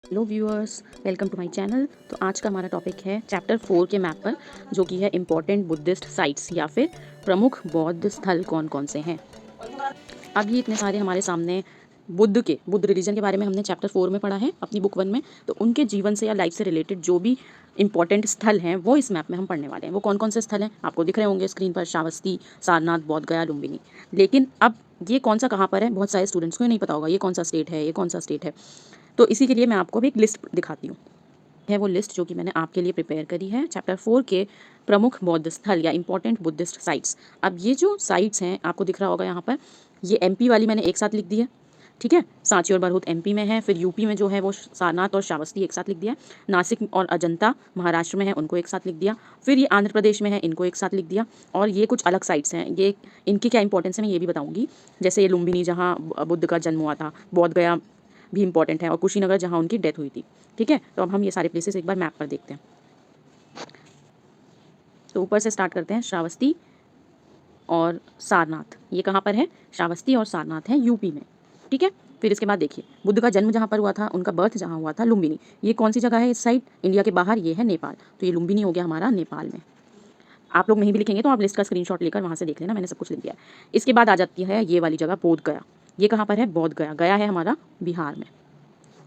Hello viewers, welcome to my channel. तो आज का हमारा टॉपिक है चैप्टर 4 के मैप पर, जो कि है इम्पोर्टेंट बुद्धिस्ट साइट्स या फिर प्रमुख बौद्ध स्थल कौन कौन से हैं। अब ये इतने सारे हमारे सामने बुद्ध रिलीजन के बारे में हमने चैप्टर 4 में पढ़ा है अपनी बुक 1 में। तो उनके जीवन से या लाइफ से रिलेटेड जो भी इंपॉर्टेंट स्थल हैं वो इस मैप में हम पढ़ने वाले हैं। वो कौन कौन से स्थल हैं आपको दिख रहे होंगे स्क्रीन पर, श्रावस्ती, सारनाथ, बोध गया, लुम्बिनी। लेकिन अब ये कौन सा कहाँ पर है, बहुत सारे स्टूडेंट्स को ये नहीं पता होगा ये कौन सा स्टेट है, ये कौन सा स्टेट है। तो इसी के लिए मैं आपको अभी एक लिस्ट दिखाती हूँ। है वो लिस्ट जो कि मैंने आपके लिए प्रिपेयर करी है चैप्टर 4 के प्रमुख बौद्ध स्थल या इंपॉर्टेंट बुद्धिस्ट साइट्स। अब ये जो साइट्स हैं आपको दिख रहा होगा यहाँ पर, ये एमपी वाली मैंने एक साथ लिख दी है, ठीक है। सांची और बरहुत एमपी में है, फिर यूपी में जो है वो सारनाथ और श्रावस्ती एक साथ लिख दिया, नासिक और अजंता महाराष्ट्र में है उनको एक साथ लिख दिया, फिर ये आंध्र प्रदेश में है इनको एक साथ लिख दिया। और ये कुछ अलग साइट्स हैं, ये इनकी क्या इंपॉर्टेंस है मैं ये भी बताऊंगी। जैसे ये लुम्बिनी जहाँ बुद्ध का जन्म हुआ था, बोध गया भी इंपॉर्टेंट है, और कुशीनगर जहाँ उनकी डेथ हुई थी, ठीक है। तो अब हम ये सारे प्लेसेस एक बार मैप पर देखते हैं। तो ऊपर से स्टार्ट करते हैं, श्रावस्ती और सारनाथ। ये कहाँ पर है, श्रावस्ती और सारनाथ है यूपी में, ठीक है। फिर इसके बाद देखिए बुद्ध का जन्म जहाँ पर हुआ था, उनका बर्थ जहाँ हुआ था लुम्बिनी। ये कौन सी जगह है इस साइड, इंडिया के बाहर, ये है नेपाल। तो ये लुम्बिनी हो गया हमारा नेपाल में। आप लोग नहीं भी लिखेंगे तो आप लिस्ट का स्क्रीनशॉट लेकर वहाँ से देख लेना, मैंने सब कुछ लिख दिया है। इसके बाद आ जाती है ये वाली जगह बोध गया। ये कहाँ पर है, बोध गया, गया है हमारा बिहार में,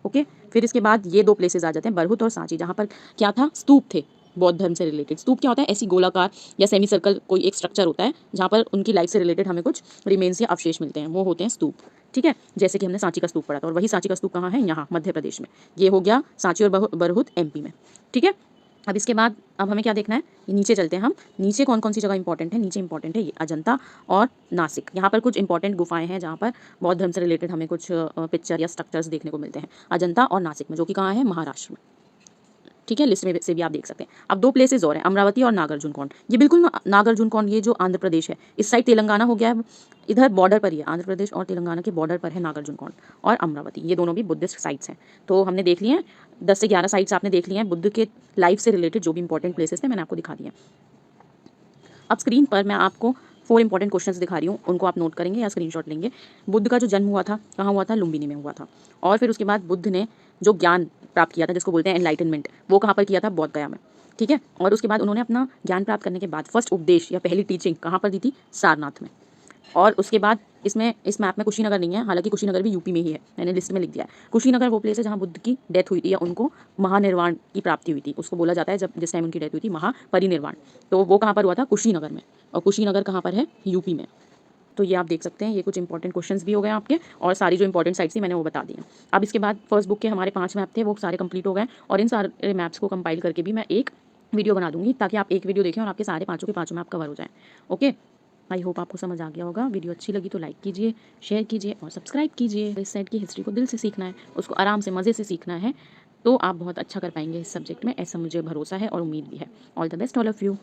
ओके। फिर इसके बाद ये दो प्लेसेस आ जाते हैं, बरहुत और सांची, जहाँ पर क्या था, स्तूप थे बौद्ध धर्म से रिलेटेड। स्तूप क्या होता है, ऐसी गोलाकार या सेमी सर्कल कोई एक स्ट्रक्चर होता है जहाँ पर उनकी लाइफ से रिलेटेड हमें कुछ रिमेन्स या अवशेष मिलते हैं, वो होते हैं स्तूप, ठीक है। जैसे कि हमने सांची का स्तूप पढ़ा था, और वही सांची का स्तूप कहाँ है, यहाँ मध्य प्रदेश में। ये हो गया सांची और बरहुत एमपी में, ठीक है। अब इसके बाद अब हमें क्या देखना है, ये नीचे चलते हैं हम। नीचे कौन कौन सी जगह इंपॉर्टेंट है, नीचे इंपॉर्टेंट है ये अजंता और नासिक। यहाँ पर कुछ इंपॉर्टेंट गुफाएं हैं जहाँ पर बौद्ध धर्म से रिलेटेड हमें कुछ पिक्चर या स्ट्रक्चर्स देखने को मिलते हैं, अजंता और नासिक में, जो कि कहाँ है, महाराष्ट्र में, ठीक है। लिस्ट में से भी आप देख सकते हैं। अब दो प्लेसेस और हैं, अमरावती और नागार्जुनकोंड। ये बिल्कुल नागार्जुनकोंड, ये जो आंध्र प्रदेश है, इस साइड तेलंगाना हो गया है, इधर बॉर्डर पर ही है, आंध्र प्रदेश और तेलंगाना के बॉर्डर पर है नागार्जुनकोंड और अमरावती। ये दोनों भी बुद्धिस्ट साइट्स हैं। तो हमने देख लिए हैं 10 से 11 साइट्स आपने देख लिए हैं बुद्ध के लाइफ से रिलेटेड जो भी इंपॉर्टेंट प्लेसेस थे मैंने आपको दिखा दिए। अब स्क्रीन पर मैं आपको 4 इंपॉर्टेंट क्वेश्चंस दिखा रही हूँ, उनको आप नोट करेंगे या स्क्रीनशॉट लेंगे। बुद्ध का जो जन्म हुआ था कहाँ हुआ था, लुम्बिनी में हुआ था। और फिर उसके बाद बुद्ध ने जो ज्ञान प्राप्त किया था, जिसको बोलते हैं एनलाइटनमेंट, वो कहाँ पर किया था, बोध गया में, ठीक है। और उसके बाद उन्होंने अपना ज्ञान प्राप्त करने के बाद फर्स्ट उपदेश या पहली टीचिंग कहाँ पर दी थी, सारनाथ में। और उसके बाद इसमें इस मैप में कुशीनगर नहीं है, हालांकि कुशीनगर भी यूपी में ही है, मैंने लिस्ट में लिख दिया है। कुशीनगर वो प्लेस है जहाँ बुद्ध की डेथ हुई थी या उनको महानिर्वाण की प्राप्ति हुई थी, उसको बोला जाता है जब जिस टाइम उनकी डेथ हुई थी महापरिनिर्वाण। तो वो कहाँ पर हुआ था, कुशीनगर में। और कुशीनगर कहाँ पर है, यूपी में। तो ये आप देख सकते हैं, ये कुछ इंपॉर्टेंट क्वेश्चंस भी हो गए आपके, और सारी जो इंपॉर्टेंट साइट्स थी मैंने वो बता दी हैं। अब इसके बाद फर्स्ट बुक के हमारे 5 मैप थे, वो सारे कंप्लीट हो गए, और इन सारे मैप्स को कंपाइल करके भी मैं एक वीडियो बना दूंगी, ताकि आप एक वीडियो देखें और आपके सारे पाँचों के पाँचों मैप कवर हो जाएँ, ओके। आई होप आपको समझ आ गया होगा। वीडियो अच्छी लगी तो लाइक कीजिए, शेयर कीजिए और सब्सक्राइब कीजिए। इस सेट की हिस्ट्री को दिल से सीखना है, उसको आराम से मज़े से सीखना है, तो आप बहुत अच्छा कर पाएंगे इस सब्जेक्ट में, ऐसा मुझे भरोसा है और उम्मीद भी है। All the best all of you.